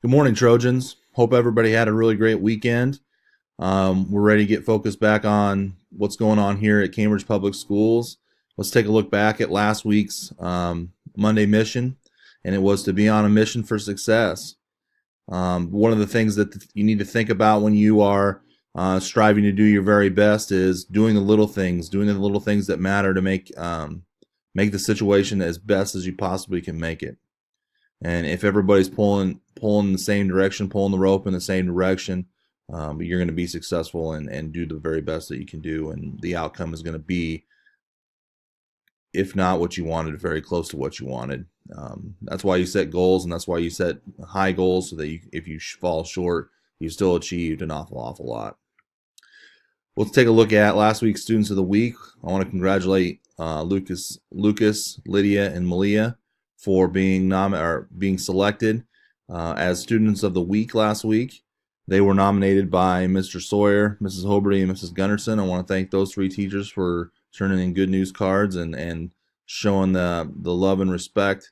Good morning, Trojans. Hope everybody had a really great weekend. We're ready to get focused back on what's going on here at Cambridge Public Schools. Let's take a look back at last week's Monday mission, and it was to be on a mission for success. One of the things that you need to think about when you are striving to do your very best is doing the little things, that matter to make the situation as best as you possibly can make it. And if everybody's pulling the same direction, pulling the rope in the same direction, you're going to be successful and do the very best that you can do. And the outcome is going to be, if not what you wanted, very close to what you wanted. That's why you set goals, and that's why you set high goals, so that if you fall short, you still achieved an awful lot. Let's take a look at last week's Students of the Week. I want to congratulate Lucas, Lydia, and Malia for being selected as Students of the Week last week. They were nominated by Mr. Sawyer, Mrs. Hoberty, and Mrs. Gunderson. I want to thank those three teachers for turning in good news cards and showing the love and respect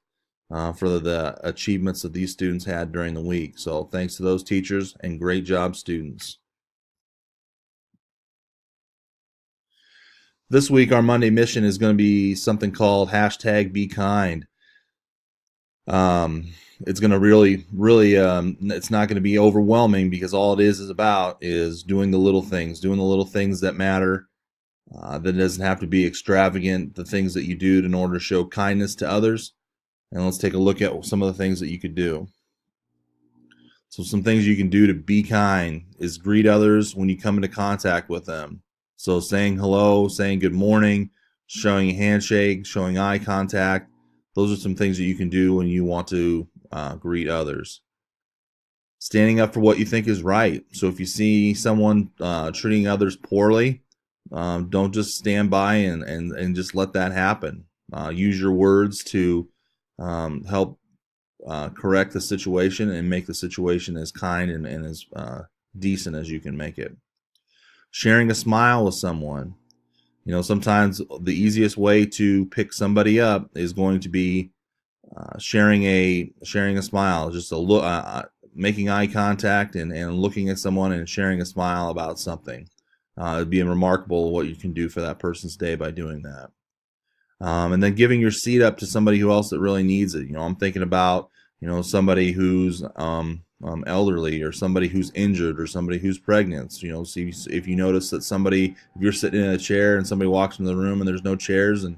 for the achievements that these students had during the week. So thanks to those teachers, and great job, students. This week, our Monday mission is going to be something called #BeKind. It's going to really, it's not going to be overwhelming, because all it is about is doing the little things that matter. That doesn't have to be extravagant, the things that you do in order to show kindness to others. And let's take a look at some of the things that you could do. So some things you can do to be kind is greet others when you come into contact with them. So saying hello, saying good morning, showing a handshake, showing eye contact. Those are some things that you can do when you want to greet others. Standing up for what you think is right. So if you see someone treating others poorly, don't just stand by and just let that happen. Use your words to help correct the situation and make the situation as kind and as decent as you can make it. Sharing a smile with someone. Sometimes the easiest way to pick somebody up is going to be sharing a smile, just a look, making eye contact and looking at someone and sharing a smile about something. It'd be remarkable what you can do for that person's day by doing that. And then giving your seat up to somebody else that really needs it. I'm thinking about somebody who's elderly, or somebody who's injured, or somebody who's pregnant. See if you notice that if you're sitting in a chair and somebody walks into the room and there's no chairs, and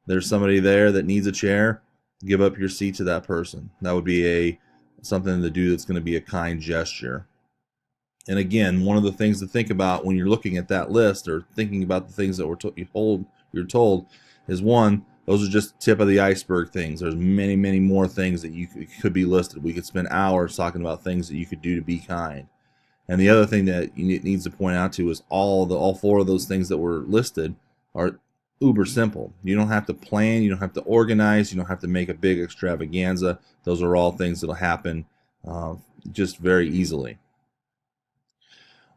there's somebody there that needs a chair, give up your seat to that person. That would be something to do that's going to be a kind gesture. And again, one of the things to think about when you're looking at that list, or thinking about the things that you're told, is one, those are just tip of the iceberg things. There's many more things that could be listed. We could spend hours talking about things that you could do to be kind. And the other thing that you needs to point out to is all four of those things that were listed are uber simple. You don't have to plan, you don't have to organize, you don't have to make a big extravaganza. Those are all things that'll happen just very easily.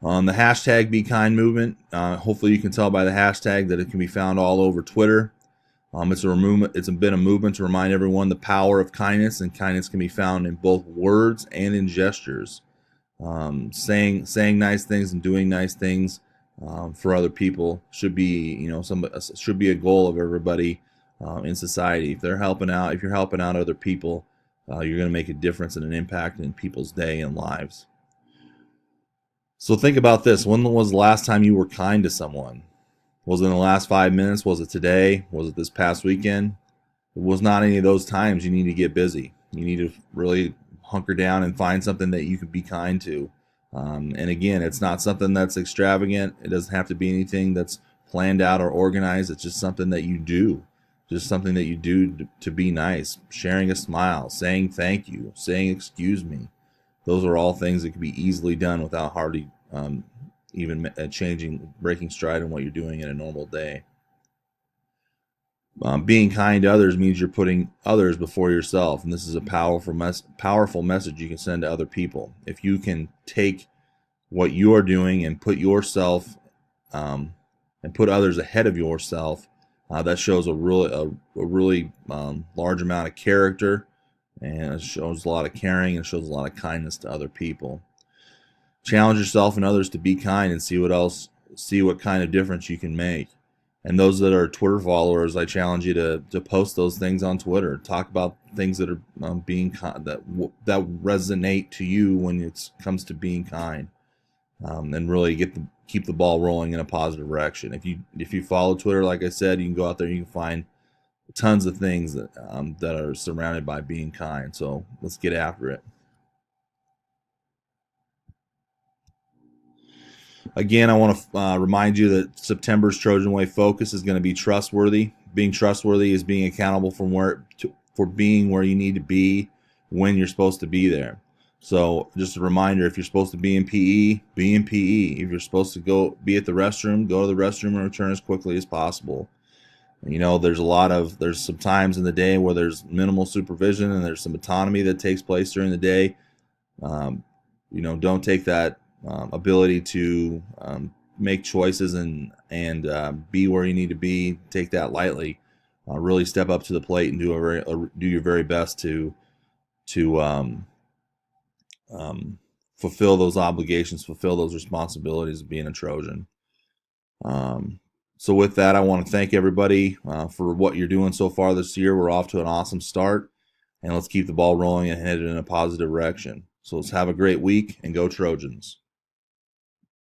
The #BeKind movement, hopefully you can tell by the hashtag that it can be found all over Twitter. It's been a movement to remind everyone the power of kindness, and kindness can be found in both words and in gestures. Saying nice things and doing nice things for other people should be a goal of everybody in society. If you're helping out other people, you're going to make a difference and an impact in people's day and lives. So think about this. When was the last time you were kind to someone? Was it in the last 5 minutes? Was it today? Was it this past weekend? If it was not any of those times, you need to get busy. You need to really hunker down and find something that you can be kind to. And again, it's not something that's extravagant. It doesn't have to be anything that's planned out or organized. It's just something that you do. Just something that you do to be nice. Sharing a smile, saying thank you, saying excuse me. Those are all things that can be easily done without hardly even breaking stride in what you're doing in a normal day. Being kind to others means you're putting others before yourself, and this is a powerful message you can send to other people. If you can take what you're doing and put yourself and put others ahead of yourself, that shows a really large amount of character, and it shows a lot of caring and shows a lot of kindness to other people. Challenge yourself and others to be kind and see what kind of difference you can make. And those that are Twitter followers, I challenge you to post those things on Twitter. Talk about things that are that resonate to you when it comes to being kind, and really keep the ball rolling in a positive direction. If you follow Twitter, like I said, you can go out there and you can find tons of things that are surrounded by being kind. So let's get after it. Again, I want to remind you that September's Trojan Way focus is going to be trustworthy. Being trustworthy is being accountable for being where you need to be when you're supposed to be there. So just a reminder, if you're supposed to be in PE, be in PE. If you're supposed to go be at the restroom, go to the restroom and return as quickly as possible. You know, there's some times in the day where there's minimal supervision and there's some autonomy that takes place during the day. Um, don't take that ability to make choices and be where you need to be. Take that lightly. Really step up to the plate and do your very best to fulfill those obligations, fulfill those responsibilities of being a Trojan. So with that, I want to thank everybody for what you're doing so far this year. We're off to an awesome start, and let's keep the ball rolling and headed in a positive direction. So let's have a great week and go Trojans.